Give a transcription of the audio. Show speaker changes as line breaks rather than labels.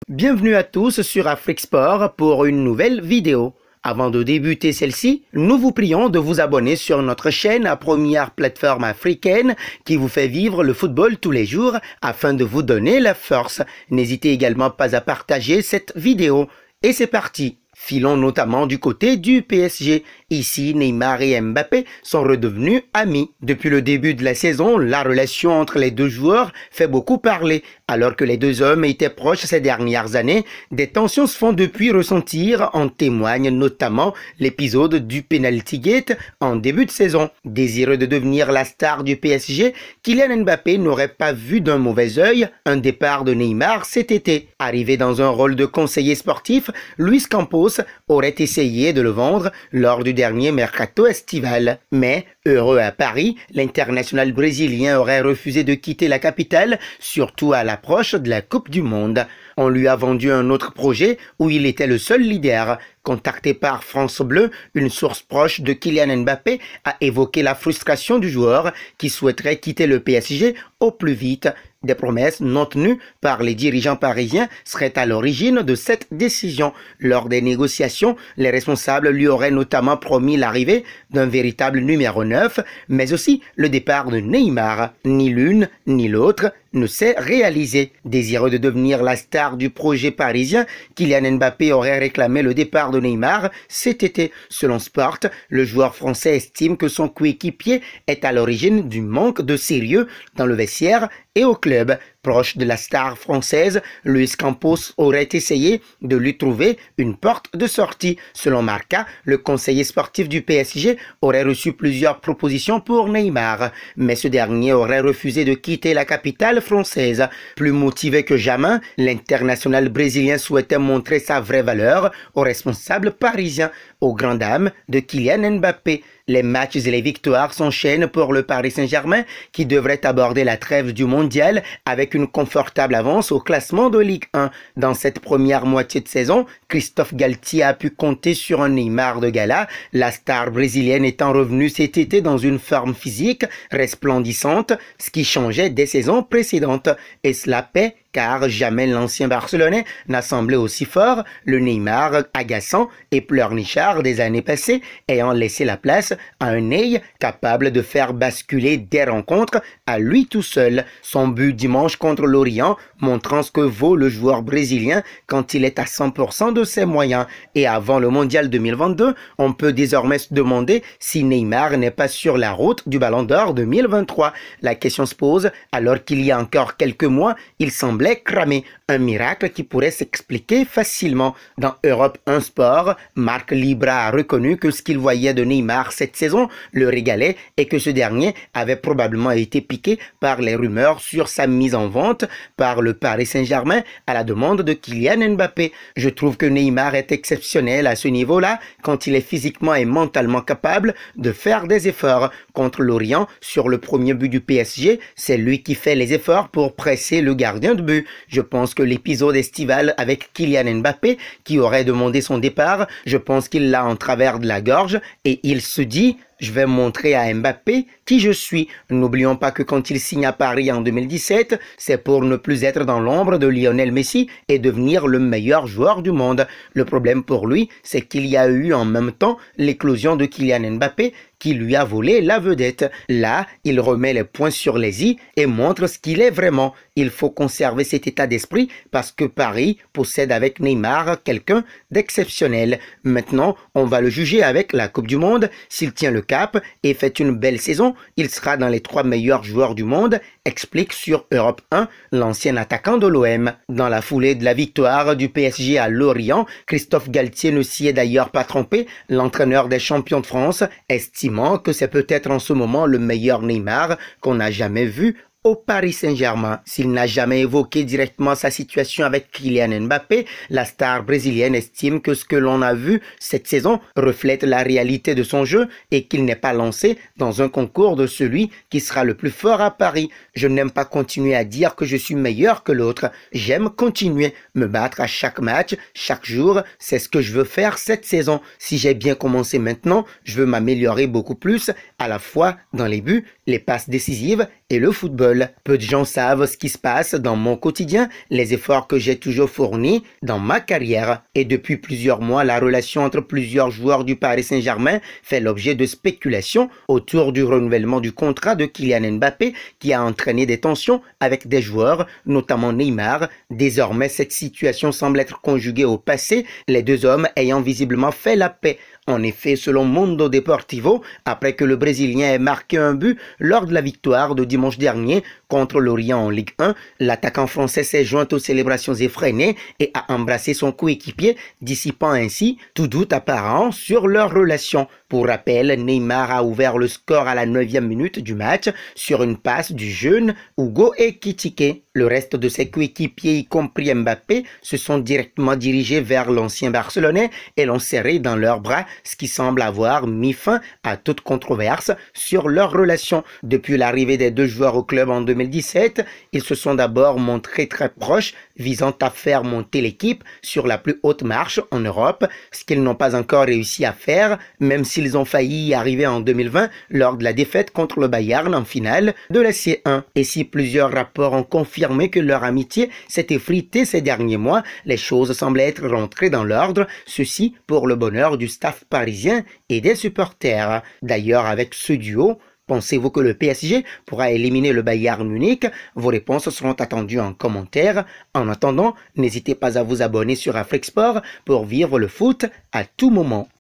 Bienvenue à tous sur Afrique Sport pour une nouvelle vidéo. Avant de débuter celle-ci, nous vous prions de vous abonner sur notre chaîne, la première plateforme africaine qui vous fait vivre le football tous les jours afin de vous donner la force. N'hésitez également pas à partager cette vidéo. Et c'est parti! Filons notamment du côté du PSG. Ici, Neymar et Mbappé sont redevenus amis. Depuis le début de la saison, la relation entre les deux joueurs fait beaucoup parler. Alors que les deux hommes étaient proches ces dernières années, des tensions se font depuis ressentir, en témoigne notamment l'épisode du Penalty Gate en début de saison. Désireux de devenir la star du PSG, Kylian Mbappé n'aurait pas vu d'un mauvais œil un départ de Neymar cet été. Arrivé dans un rôle de conseiller sportif, Luis Campos aurait essayé de le vendre lors du dernier mercato estival. Mais, heureux à Paris, l'international brésilien aurait refusé de quitter la capitale, surtout à l'approche de la Coupe du Monde. On lui a vendu un autre projet où il était le seul leader. Contacté par France Bleu, une source proche de Kylian Mbappé a évoqué la frustration du joueur qui souhaiterait quitter le PSG au plus vite. Des promesses non tenues par les dirigeants parisiens seraient à l'origine de cette décision. Lors des négociations, les responsables lui auraient notamment promis l'arrivée d'un véritable numéro 9, mais aussi le départ de Neymar. Ni l'une ni l'autre ne s'est réalisé. Désireux de devenir la star du projet parisien, Kylian Mbappé aurait réclamé le départ de Neymar cet été. Selon Sport, le joueur français estime que son coéquipier est à l'origine du manque de sérieux dans le vestiaire et au club. Proche de la star française, Luis Campos aurait essayé de lui trouver une porte de sortie. Selon Marca, le conseiller sportif du PSG aurait reçu plusieurs propositions pour Neymar, mais ce dernier aurait refusé de quitter la capitale française. Plus motivé que jamais, l'international brésilien souhaitait montrer sa vraie valeur aux responsables parisiens, aux grandes dames de Kylian Mbappé. Les matchs et les victoires s'enchaînent pour le Paris Saint-Germain qui devrait aborder la trêve du mondial avec une confortable avance au classement de Ligue 1. Dans cette première moitié de saison, Christophe Galtier a pu compter sur un Neymar de gala, la star brésilienne étant revenue cet été dans une forme physique resplendissante, ce qui changeait des saisons précédentes. Et cela paie car jamais l'ancien Barcelonais n'a semblé aussi fort, le Neymar agaçant et pleurnichard des années passées ayant laissé la place à un Ney capable de faire basculer des rencontres à lui tout seul. Son but dimanche contre l'Orient montrant ce que vaut le joueur brésilien quand il est à 100% de ses moyens. Et avant le Mondial 2022, on peut désormais se demander si Neymar n'est pas sur la route du Ballon d'Or 2023. La question se pose alors qu'il y a encore quelques mois, il semblait cramé, un miracle qui pourrait s'expliquer facilement. Dans Europe 1 Sport, Marc Libra a reconnu que ce qu'il voyait de Neymar cette saison le régalait et que ce dernier avait probablement été piqué par les rumeurs sur sa mise en vente par le Paris Saint-Germain à la demande de Kylian Mbappé. Je trouve que Neymar est exceptionnel à ce niveau-là quand il est physiquement et mentalement capable de faire des efforts. Contre l'Orient, sur le premier but du PSG, c'est lui qui fait les efforts pour presser le gardien de but. Je pense que l'épisode estival avec Kylian Mbappé, qui aurait demandé son départ, je pense qu'il l'a en travers de la gorge et il se dit « Je vais montrer à Mbappé qui je suis ». N'oublions pas que quand il signe à Paris en 2017, c'est pour ne plus être dans l'ombre de Lionel Messi et devenir le meilleur joueur du monde. Le problème pour lui, c'est qu'il y a eu en même temps l'éclosion de Kylian Mbappé qui lui a volé la vedette. Là, il remet les points sur les i et montre ce qu'il est vraiment. Il faut conserver cet état d'esprit parce que Paris possède avec Neymar quelqu'un d'exceptionnel. Maintenant, on va le juger avec la Coupe du Monde. S'il tient le cap et fait une belle saison, il sera dans les 3 meilleurs joueurs du monde, explique sur Europe 1 l'ancien attaquant de l'OM. Dans la foulée de la victoire du PSG à Lorient, Christophe Galtier ne s'y est d'ailleurs pas trompé. L'entraîneur des champions de France estime que c'est peut-être en ce moment le meilleur Neymar qu'on a jamais vu au Paris Saint-Germain. S'il n'a jamais évoqué directement sa situation avec Kylian Mbappé, la star brésilienne estime que ce que l'on a vu cette saison reflète la réalité de son jeu et qu'il n'est pas lancé dans un concours de celui qui sera le plus fort à Paris. Je n'aime pas continuer à dire que je suis meilleur que l'autre. J'aime continuer, me battre à chaque match, chaque jour. C'est ce que je veux faire cette saison. Si j'ai bien commencé maintenant, je veux m'améliorer beaucoup plus, à la fois dans les buts les passes décisives et le football. Peu de gens savent ce qui se passe dans mon quotidien, les efforts que j'ai toujours fournis dans ma carrière. Et depuis plusieurs mois, la relation entre plusieurs joueurs du Paris Saint-Germain fait l'objet de spéculations autour du renouvellement du contrat de Kylian Mbappé qui a entraîné des tensions avec des joueurs, notamment Neymar. Désormais, cette situation semble être conjuguée au passé, les deux hommes ayant visiblement fait la paix. En effet, selon Mundo Deportivo, après que le Brésilien ait marqué un but lors de la victoire de dimanche dernier contre l'Orient en Ligue 1, l'attaquant français s'est joint aux célébrations effrénées et a embrassé son coéquipier, dissipant ainsi tout doute apparent sur leur relation. Pour rappel, Neymar a ouvert le score à la 9e minute du match sur une passe du jeune Hugo Ekitike. Le reste de ses coéquipiers, y compris Mbappé, se sont directement dirigés vers l'ancien Barcelonais et l'ont serré dans leurs bras, ce qui semble avoir mis fin à toute controverse sur leur relation. Depuis l'arrivée des deux joueurs au club en 2017, ils se sont d'abord montrés très proches, visant à faire monter l'équipe sur la plus haute marche en Europe, ce qu'ils n'ont pas encore réussi à faire, même s'ils ont failli y arriver en 2020 lors de la défaite contre le Bayern en finale de la C1. Et si plusieurs rapports ont confirmé que leur amitié s'est effritée ces derniers mois, les choses semblent être rentrées dans l'ordre, ceci pour le bonheur du staff parisien et des supporters. D'ailleurs, avec ce duo, pensez-vous que le PSG pourra éliminer le Bayern Munich? Vos réponses seront attendues en commentaire. En attendant, n'hésitez pas à vous abonner sur Afrique Sport pour vivre le foot à tout moment.